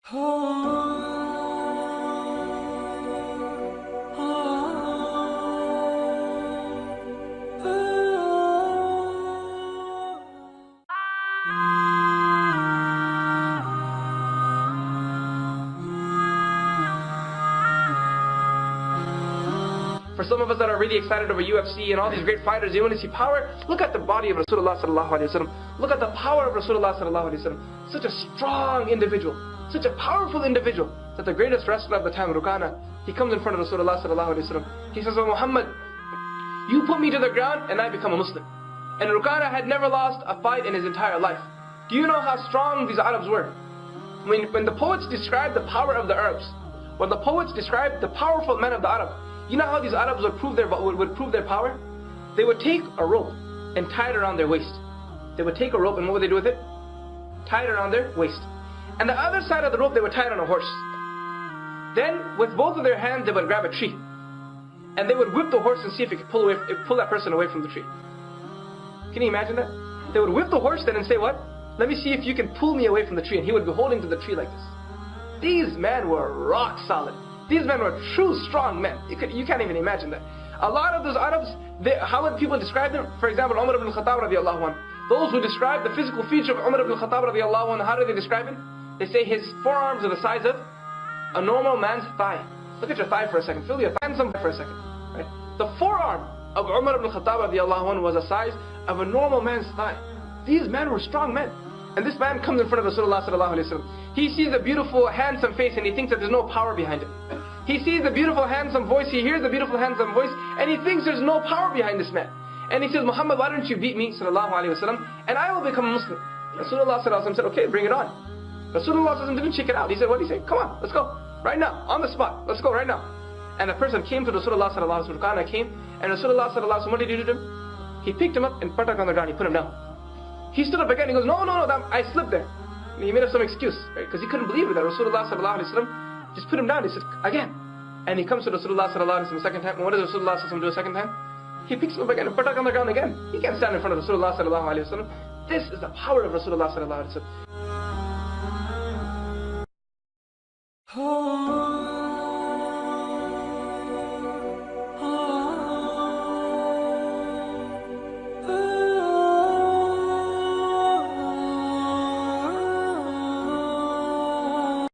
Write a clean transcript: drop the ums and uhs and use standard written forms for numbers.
For some of us that are really excited over UFC and all these great fighters, you want to see power? Look at the body of Rasulullah sallallahu alaihi wasallam. Look at the power of Rasulullah sallallahu alaihi wasallam. Such a strong individual, such a powerful individual, that the greatest wrestler of the time, Rukana, he comes in front of Rasulullah sallallahu alaihi wasallam. He says, "Oh Muhammad, you put me to the ground and I become a Muslim." And Rukana had never lost a fight in his entire life. Do you know how strong these Arabs were? When the poets describe the power of the Arabs, when the poets describe the powerful men of the Arab, you know how these Arabs would prove their power? They would take a rope and tie it around their waist. They would take a rope and what would they do with it? Tie it around their waist. And the other side of the rope they would tie it on a horse. Then with both of their hands they would grab a tree. And they would whip the horse and see if it could pull that person away from the tree. Can you imagine that? They would whip the horse then and say, "What? Let me see if you can pull me away from the tree." And he would be holding to the tree like this. These men were rock solid. These men were true strong men. You can't even imagine that. A lot of those Arabs, how would people describe them? For example, Umar ibn Khattab radiallahu anhu. Those who describe the physical feature of Umar ibn Khattab radiallahu anhu, how do they describe him? They say his forearms are the size of a normal man's thigh. Look at your thigh for a second. Feel your thigh for a second. Right? The forearm of Umar ibn Khattab radiallahu anhu was the size of a normal man's thigh. These men were strong men. And this man comes in front of Rasulullah sallallahu alaihi wasallam. He sees a beautiful, handsome face and he thinks that there's no power behind it. He sees the beautiful, handsome voice, he hears the beautiful, handsome voice, and he thinks there's no power behind this man. And he says, "Muhammad, why don't you beat me, sallallahu alaihi wasallam, and I will become a Muslim." Rasulullah sallallahu alaihi wasallam said, "Okay, bring it on." Rasulullah sallallahu alaihi wasallam didn't check it out. He said, "What did he say? Come on, let's go. Right now, on the spot. Let's go right now." And a person came to Rasulullah sallallahu alaihi wasallam, came, and Rasulullah sallallahu alaihi wasallam, what did he do to him? He picked him up and put him on the ground, he put him down. He stood up again, he goes, no, I slipped there. And he made up some excuse, right? Because he couldn't believe it, that Rasulullah sallallahu alaihi wasallam just put him down. He said, again. And he comes to Rasulullah sallallahu alaihi wasallam second time. And what does Rasulullah sallallahu alaihi wasallam do a second time? He picks him up again and put him on the ground again. He can't stand in front of Rasulullah sallallahu alaihi wasallam. This is the power of Rasulullah sallallahu alaihi wasallam.